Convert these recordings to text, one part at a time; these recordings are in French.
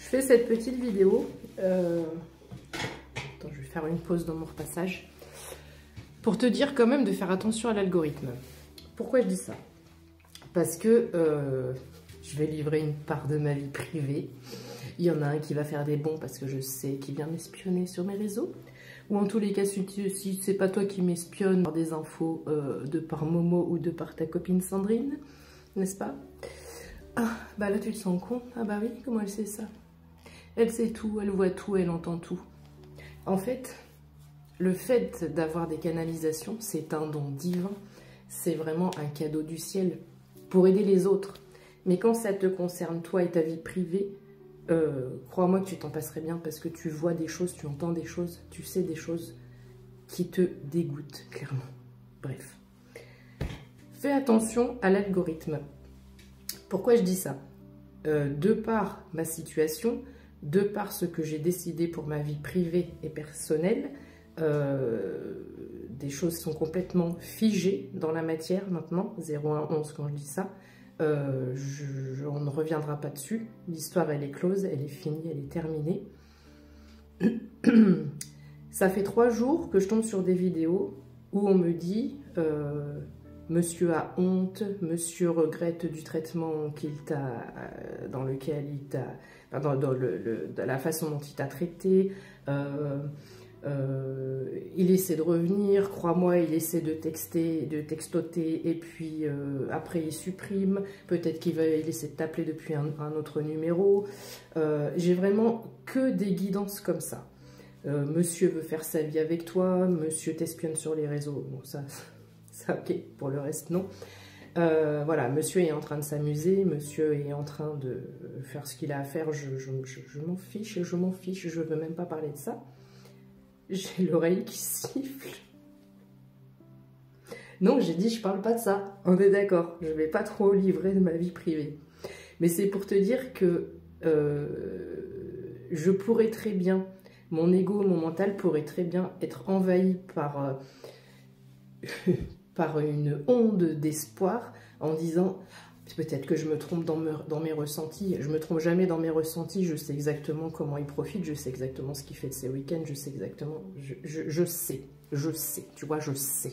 fais cette petite vidéo. Attends, je vais faire une pause dans mon repassage. Pour te dire quand même de faire attention à l'algorithme. Pourquoi je dis ça? Parce que je vais livrer une part de ma vie privée. Il y en a un qui va faire des bons parce que je sais qu'il vient m'espionner sur mes réseaux. Ou en tous les cas, si c'est pas toi qui m'espionne par des infos de par Momo ou de par ta copine Sandrine, n'est-ce pas? Ah, bah là tu te sens con. Ah bah oui, comment elle sait ça? Elle sait tout, elle voit tout, elle entend tout. En fait, le fait d'avoir des canalisations, c'est un don divin. C'est vraiment un cadeau du ciel pour aider les autres. Mais quand ça te concerne toi et ta vie privée, crois-moi que tu t'en passerais bien parce que tu vois des choses, tu entends des choses, tu sais des choses qui te dégoûtent, clairement. Bref. Fais attention à l'algorithme. Pourquoi je dis ça? De par ma situation, de par ce que j'ai décidé pour ma vie privée et personnelle, des choses sont complètement figées dans la matière maintenant, 0111 quand je dis ça. On ne reviendra pas dessus. L'histoire, elle est close, elle est finie, elle est terminée. Ça fait 3 jours que je tombe sur des vidéos où on me dit monsieur a honte, monsieur regrette du traitement dans lequel il t'a, dans la façon dont il t'a traité. Il essaie de revenir, crois-moi, il essaie de textoter, et puis après il supprime, peut-être il essaie de t'appeler depuis un autre numéro. J'ai vraiment que des guidances comme ça. Monsieur veut faire sa vie avec toi, monsieur t'espionne sur les réseaux, bon ça ok, pour le reste non. Voilà, monsieur est en train de s'amuser, monsieur est en train de faire ce qu'il a à faire, je m'en fiche, je veux même pas parler de ça. J'ai l'oreille qui siffle. Non, j'ai dit je parle pas de ça. On est d'accord. Je vais pas trop livrer de ma vie privée. Mais c'est pour te dire que je pourrais très bien, mon ego, mon mental pourrait très bien être envahi par, par une onde d'espoir en disant peut-être que je me trompe dans mes ressentis. Je me trompe jamais dans mes ressentis. Je sais exactement comment il profite. Je sais exactement ce qu'il fait de ses week-ends. Je sais exactement. Je sais. Tu vois, je sais.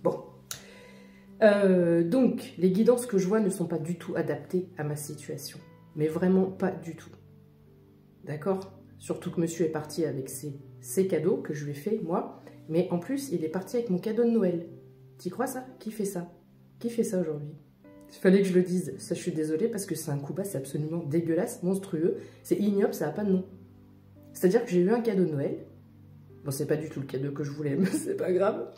Bon. Donc, les guidances que je vois ne sont pas du tout adaptées à ma situation. Mais vraiment pas du tout. D'accord? Surtout que monsieur est parti avec ses cadeaux que je lui ai fait, moi. Mais en plus, il est parti avec mon cadeau de Noël. T'y crois ça? Qui fait ça? Qui fait ça aujourd'hui? Il fallait que je le dise. Ça, je suis désolée parce que c'est un coup bas, c'est absolument dégueulasse, monstrueux. C'est ignoble, ça n'a pas de nom. C'est-à-dire que j'ai eu un cadeau de Noël. Bon, c'est pas du tout le cadeau que je voulais, mais c'est pas grave.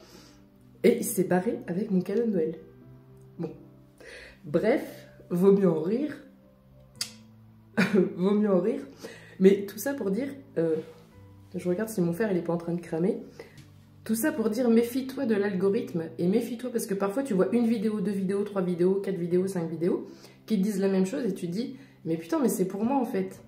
Et il s'est barré avec mon cadeau de Noël. Bon. Bref, vaut mieux en rire. Vaut mieux en rire. Mais tout ça pour dire... je regarde si mon fer, il n'est pas en train de cramer. Tout ça pour dire méfie-toi de l'algorithme et méfie-toi parce que parfois tu vois une vidéo, 2 vidéos, 3 vidéos, 4 vidéos, 5 vidéos qui te disent la même chose et tu te dis mais putain mais c'est pour moi en fait.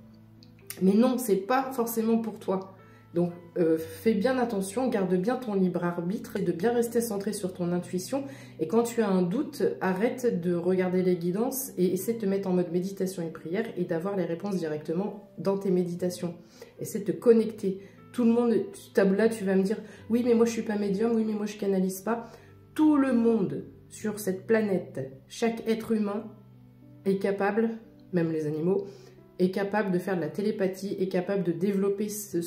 Mais non, c'est pas forcément pour toi. Donc fais bien attention, garde bien ton libre arbitre et de bien rester centré sur ton intuition et quand tu as un doute, arrête de regarder les guidances et essaie de te mettre en mode méditation et prière et d'avoir les réponses directement dans tes méditations. Essaie de te connecter. Tout le monde, là tu vas me dire, oui mais moi je suis pas médium, oui mais moi je canalise pas. Tout le monde sur cette planète, chaque être humain est capable, même les animaux, est capable de faire de la télépathie, est capable de développer ce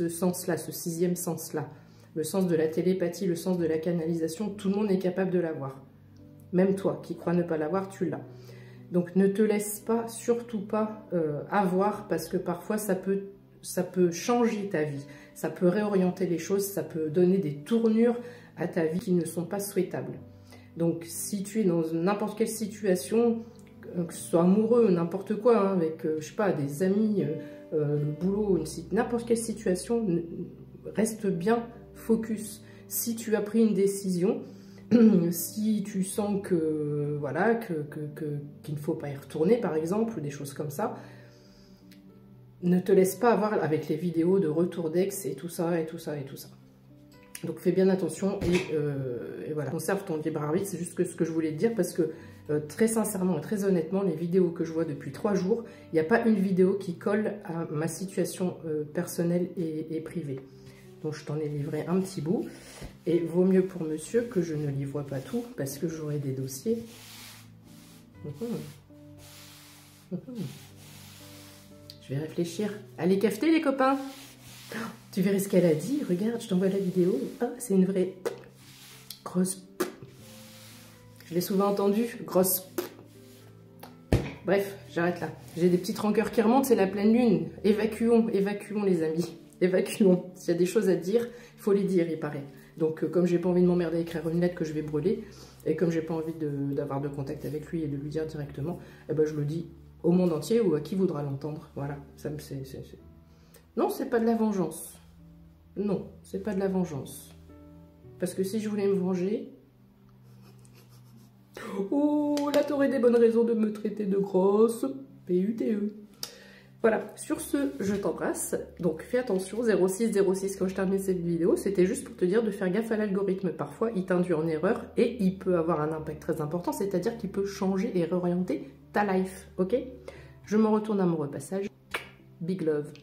sens-là, ce 6e sens-là. Le sens de la télépathie, le sens de la canalisation, tout le monde est capable de l'avoir. Même toi qui crois ne pas l'avoir, tu l'as. Donc ne te laisse pas, surtout pas avoir parce que parfois ça peut changer ta vie, ça peut réorienter les choses, ça peut donner des tournures à ta vie qui ne sont pas souhaitables. Donc si tu es dans n'importe quelle situation, que ce soit amoureux, n'importe quoi, hein, avec, je sais pas, des amis, le boulot, n'importe quelle situation, reste bien focus. Si tu as pris une décision, si tu sens que, voilà, qu'il ne faut pas y retourner par exemple, ou des choses comme ça, ne te laisse pas avoir avec les vidéos de retour d'ex et tout ça, et tout ça, et tout ça. Donc fais bien attention et voilà, conserve ton libre arbitre, c'est juste ce que je voulais te dire parce que Très sincèrement et très honnêtement, les vidéos que je vois depuis 3 jours, il n'y a pas une vidéo qui colle à ma situation personnelle et privée. Donc je t'en ai livré un petit bout. Et vaut mieux pour monsieur que je ne livre pas tout, parce que j'aurai des dossiers. Je vais réfléchir. Allez, cafeter les copains. Tu verrais ce qu'elle a dit. Regarde, je t'envoie la vidéo. Ah, c'est une vraie grosse. Je l'ai souvent entendu, grosse. Bref, j'arrête là. J'ai des petites rancœurs qui remontent, c'est la pleine lune. Évacuons, évacuons les amis. Évacuons. S'il y a des choses à dire, il faut les dire, il paraît. Donc, comme j'ai pas envie de m'emmerder à écrire une lettre que je vais brûler, et comme j'ai pas envie d'avoir de contact avec lui et de lui dire directement, eh ben, je le dis au monde entier ou à qui voudra l'entendre. Voilà. Non, c'est pas de la vengeance. Non, c'est pas de la vengeance. Parce que si je voulais me venger... Oh, là, t'aurais des bonnes raisons de me traiter de grosse. PUTE. Voilà, sur ce, je t'embrasse. Donc, fais attention, 0606 quand je termine cette vidéo, c'était juste pour te dire de faire gaffe à l'algorithme. Parfois, il t'induit en erreur et il peut avoir un impact très important, c'est-à-dire qu'il peut changer et réorienter ta life, ok? Je me retourne à mon repassage. Big love.